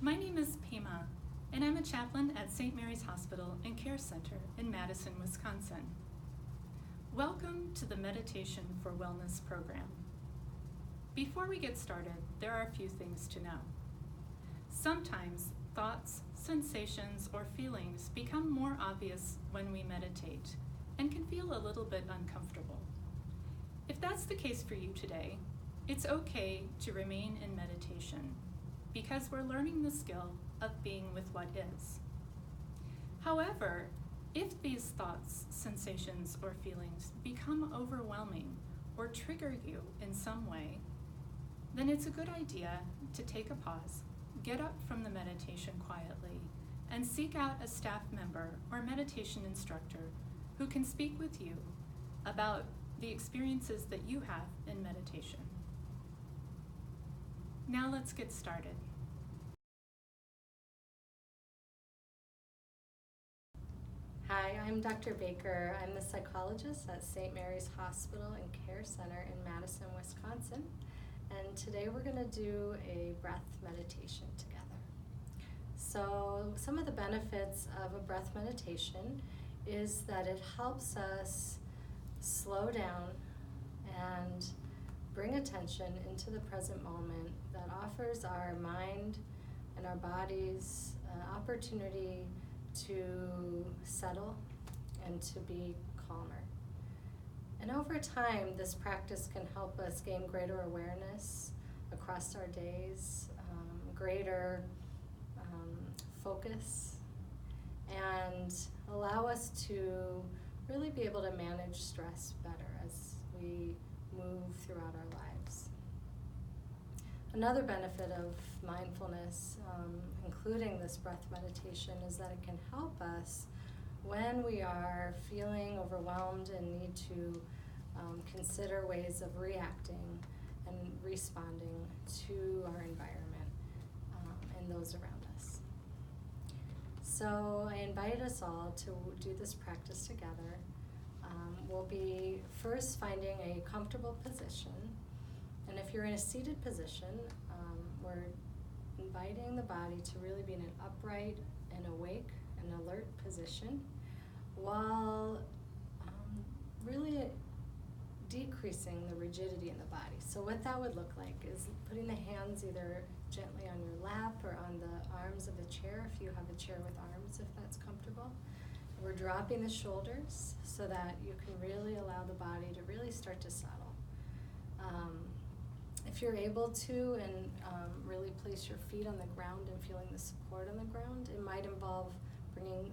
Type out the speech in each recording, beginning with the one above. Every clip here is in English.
My name is Pema, and I'm a chaplain at St. Mary's Hospital and Care Center in Madison, Wisconsin. Welcome to the Meditation for Wellness program. Before we get started, there are a few things to know. Sometimes thoughts, sensations, or feelings become more obvious when we meditate and can feel a little bit uncomfortable. If that's the case for you today, it's okay to remain in meditation because we're learning the skill of being with what is. However, if these thoughts, sensations, or feelings become overwhelming or trigger you in some way, then it's a good idea to take a pause, get up from the meditation quietly, and seek out a staff member or meditation instructor who can speak with you about the experiences that you have in meditation. Now let's get started. Hi, I'm Dr. Baker. I'm the psychologist at St. Mary's Hospital and Care Center in Madison, Wisconsin. And today we're going to do a breath meditation together. So some of the benefits of a breath meditation is that it helps us slow down and bring attention into the present moment that offers our mind and our bodies an opportunity to settle and to be calmer. And over time, this practice can help us gain greater awareness across our days, greater focus, and allow us to really be able to manage stress better as we move throughout our lives. Another benefit of mindfulness, including this breath meditation, is that it can help us when we are feeling overwhelmed and need to consider ways of reacting and responding to our environment and those around us. So I invite us all to do this practice together. We'll be first finding a comfortable position. And if you're in a seated position, we're inviting the body to really be in an upright and awake and alert position while really decreasing the rigidity in the body. So what that would look like is putting the hands either gently on your lap or on the arms of the chair, if you have a chair with arms, if that's comfortable. We're dropping the shoulders so that you can really allow the body to really start to settle. If you're able to and really place your feet on the ground and feeling the support on the ground, it might involve bringing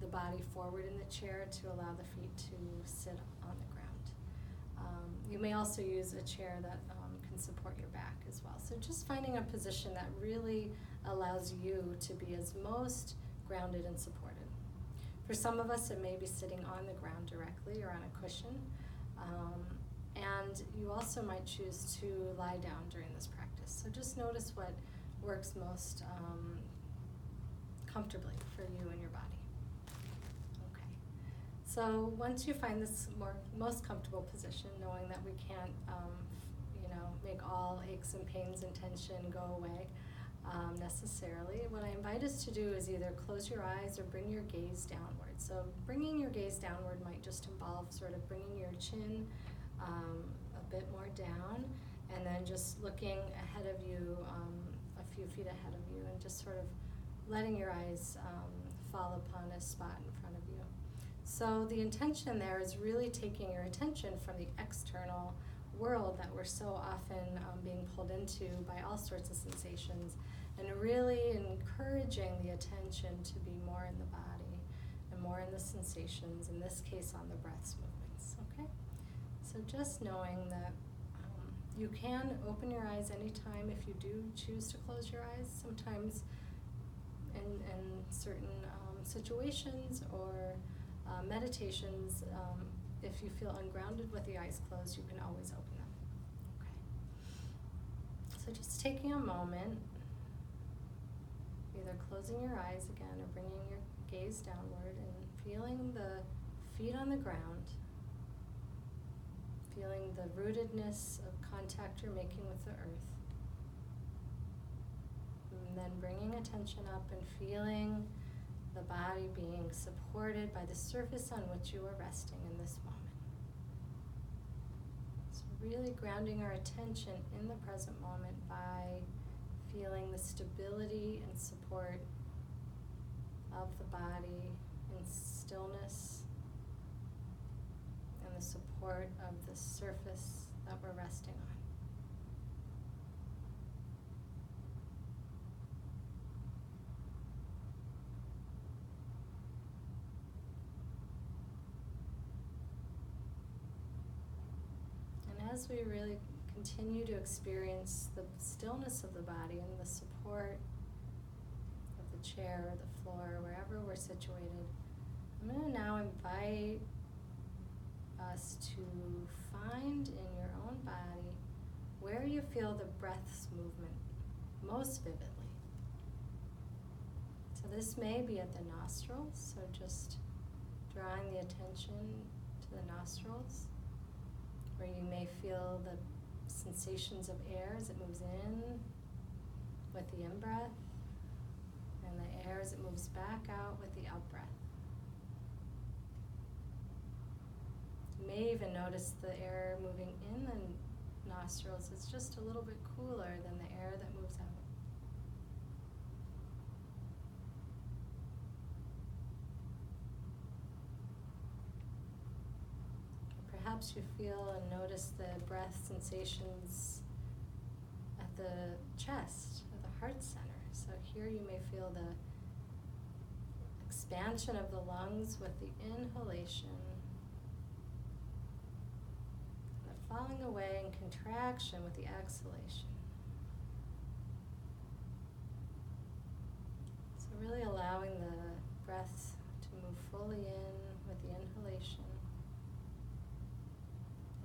the body forward in the chair to allow the feet to sit on the ground. You may also use a chair that can support your back as well. So just finding a position that really allows you to be as most grounded and supported. For some of us, it may be sitting on the ground directly or on a cushion. And you also might choose to lie down during this practice. So just notice what works most comfortably for you and your body. Okay. So once you find this most comfortable position, knowing that we can't make all aches and pains and tension go away necessarily, what I invite us to do is either close your eyes or bring your gaze downward. So bringing your gaze downward might just involve sort of bringing your chin a bit more down, and then just looking ahead of you, a few feet ahead of you, and just sort of letting your eyes fall upon a spot in front of you. So the intention there is really taking your attention from the external world that we're so often being pulled into by all sorts of sensations, and really encouraging the attention to be more in the body and more in the sensations, in this case on the breath's movements, okay? So just knowing that you can open your eyes anytime if you do choose to close your eyes. Sometimes in certain situations or meditations, if you feel ungrounded with the eyes closed, you can always open them. Okay. So just taking a moment, either closing your eyes again or bringing your gaze downward and feeling the feet on the ground, feeling the rootedness of contact you're making with the earth. And then bringing attention up and feeling the body being supported by the surface on which you are resting in this moment. So really grounding our attention in the present moment by feeling the stability and support of the body in stillness and the support of the surface that we're resting on. As we really continue to experience the stillness of the body and the support of the chair or the floor, wherever we're situated, I'm going to now invite us to find in your own body where you feel the breath's movement most vividly. So this may be at the nostrils, so just drawing the attention to the nostrils, where you may feel the sensations of air as it moves in with the in-breath, and the air as it moves back out with the out-breath. You may even notice the air moving in the nostrils is just a little bit cooler than the air that moves out. Perhaps you feel and notice the breath sensations at the chest, or the heart center. So here you may feel the expansion of the lungs with the inhalation, and the falling away and contraction with the exhalation. So really allowing the breath to move fully in with the inhalation.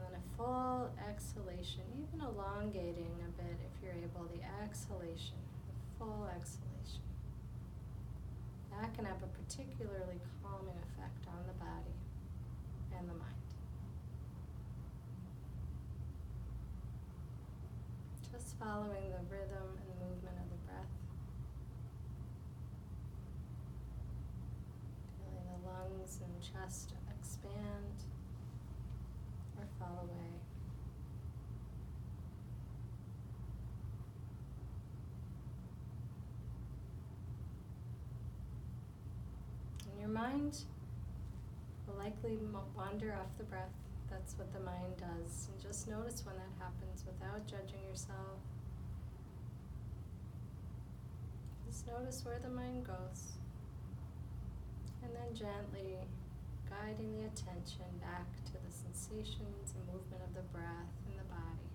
And then a full exhalation, even elongating a bit if you're able, the exhalation, the full exhalation. That can have a particularly calming effect on the body and the mind. Just following the rhythm and movement of the breath. Feeling the lungs and chest expand or fall away. And your mind will likely wander off the breath. That's what the mind does. And just notice when that happens without judging yourself. Just notice where the mind goes. And then gently guiding the attention back to the sensations and movement of the breath in the body.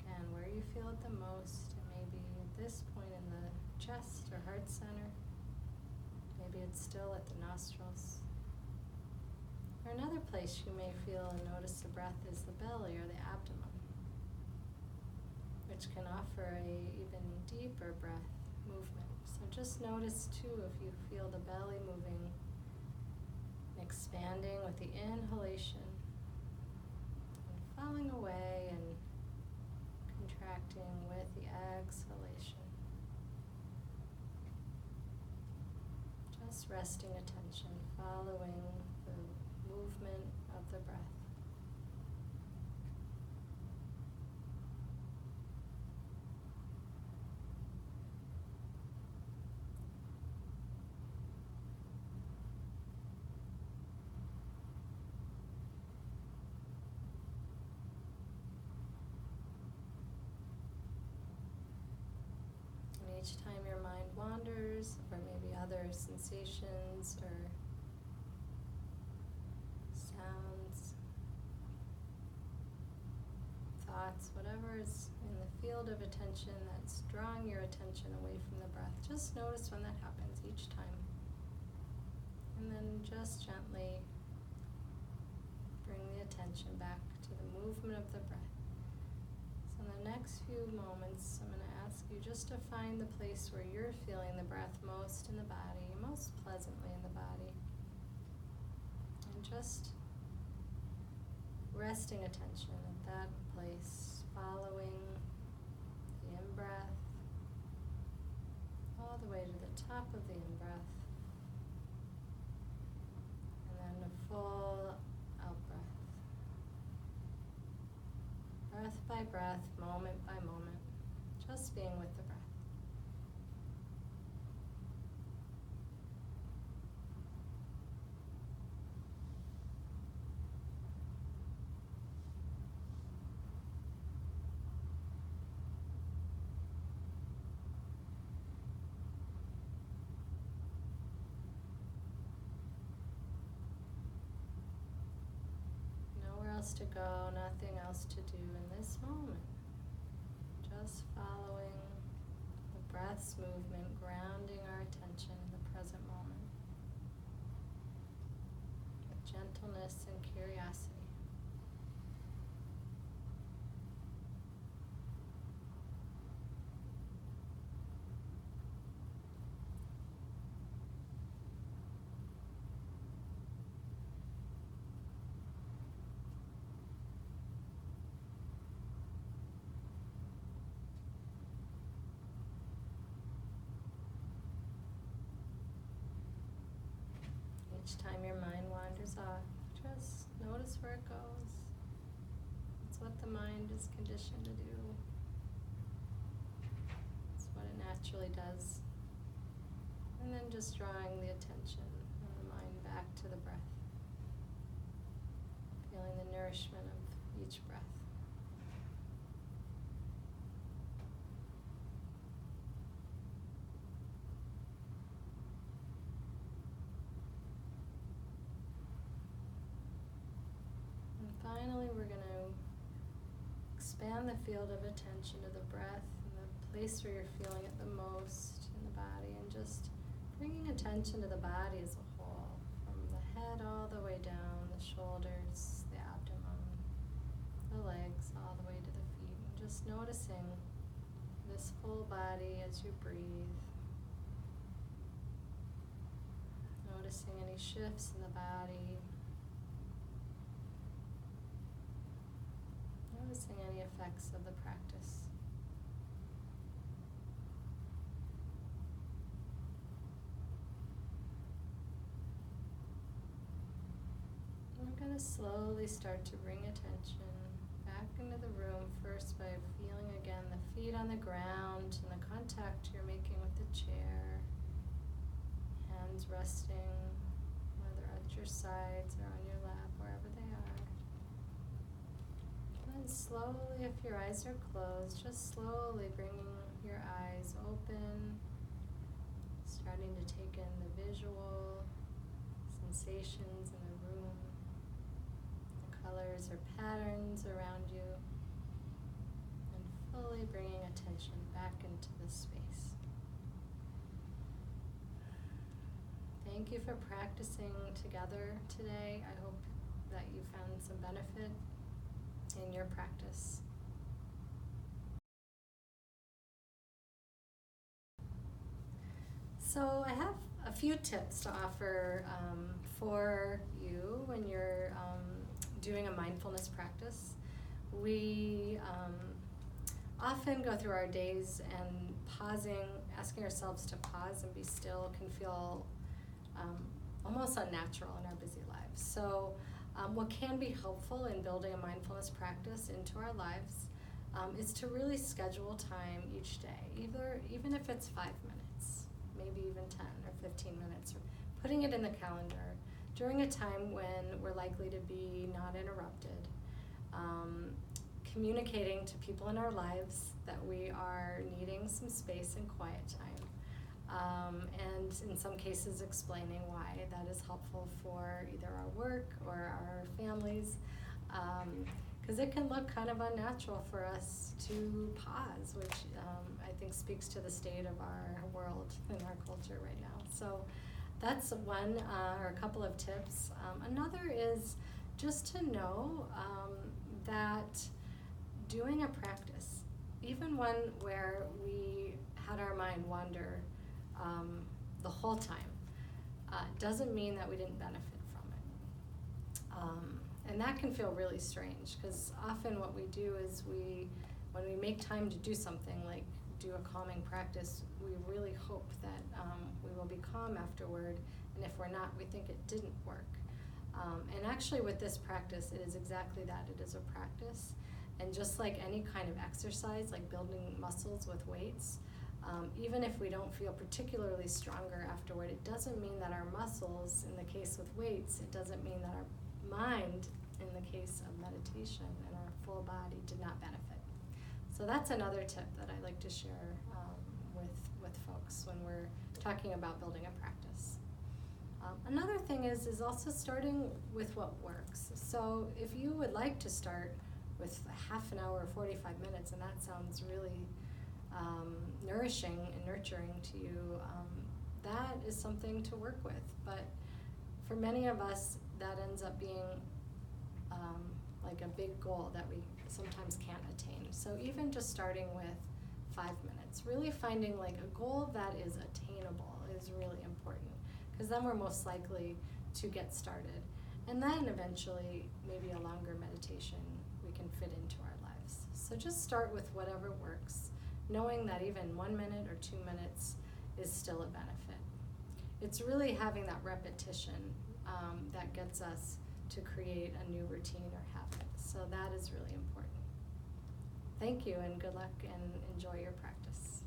Again, where you feel it the most, it may be at this point in the chest or heart center. Maybe it's still at the nostrils. Or another place you may feel and notice the breath is the belly or the abdomen, which can offer a even deeper breath movement. So just notice too if you feel the belly moving, expanding with the inhalation, and falling away and contracting with the exhalation. Just resting attention, following the movement of the breath. Each time your mind wanders, or maybe other sensations or sounds, thoughts, whatever is in the field of attention that's drawing your attention away from the breath, just notice when that happens each time. And then just gently bring the attention back to the movement of the breath. So in the next few moments, I'm going to ask you just to find the place where you're feeling the breath most in the body, most pleasantly in the body. And just resting attention at that place, following the in-breath all the way to the top of the in-breath. And then a full out-breath. Breath by breath, moment by moment, just being with the breath. Nowhere else to go, nothing else to do in this moment. Just following the breath's movement, grounding our attention in the present moment with gentleness and curiosity. Each time your mind wanders off, just notice where it goes. It's what the mind is conditioned to do. It's what it naturally does. And then just drawing the attention of the mind back to the breath. Feeling the nourishment of each breath. Finally, we're going to expand the field of attention to the breath and the place where you're feeling it the most in the body, and just bringing attention to the body as a whole, from the head all the way down, the shoulders, the abdomen, the legs, all the way to the feet, and just noticing this whole body as you breathe. Noticing any shifts in the body. Noticing any effects of the practice. And we're going to slowly start to bring attention back into the room, first by feeling again the feet on the ground and the contact you're making with the chair. Hands resting, whether at your sides or on your lap, wherever they are. And slowly, if your eyes are closed, just slowly bringing your eyes open, starting to take in the visual sensations in the room, the colors or patterns around you, and fully bringing attention back into the space. Thank you for practicing together today. I hope that you found some benefit in your practice. So I have a few tips to offer for you when you're doing a mindfulness practice. We often go through our days and pausing, asking ourselves to pause and be still can feel almost unnatural in our busy lives. So what can be helpful in building a mindfulness practice into our lives is to really schedule time each day, even if it's 5 minutes, maybe even 10 or 15 minutes, or putting it in the calendar during a time when we're likely to be not interrupted, communicating to people in our lives that we are needing some space and quiet time. And in some cases explaining why that is helpful for either our work or our families, because it can look kind of unnatural for us to pause, which I think speaks to the state of our world and our culture right now. So that's one or a couple of tips. Another is just to know that doing a practice, even one where we had our mind wander the whole time, doesn't mean that we didn't benefit from it. And that can feel really strange, because often what we do is when we make time to do something like do a calming practice, we really hope that we will be calm afterward, and if we're not, we think it didn't work. And actually with this practice, it is exactly that. It is a practice. And just like any kind of exercise, like building muscles with weights, even if we don't feel particularly stronger afterward, it doesn't mean that our muscles, in the case with weights, it doesn't mean that our mind, in the case of meditation, and our full body did not benefit. So that's another tip that I like to share with folks when we're talking about building a practice. Another thing is also starting with what works. So if you would like to start with a half an hour or 45 minutes, and that sounds really nourishing and nurturing to you, that is something to work with. But for many of us, that ends up being like a big goal that we sometimes can't attain. So even just starting with 5 minutes, really finding like a goal that is attainable is really important, because then we're most likely to get started. And then eventually, maybe a longer meditation we can fit into our lives. So just start with whatever works, knowing that even 1 minute or 2 minutes is still a benefit. It's really having that repetition that gets us to create a new routine or habit. So that is really important. Thank you, and good luck, and enjoy your practice.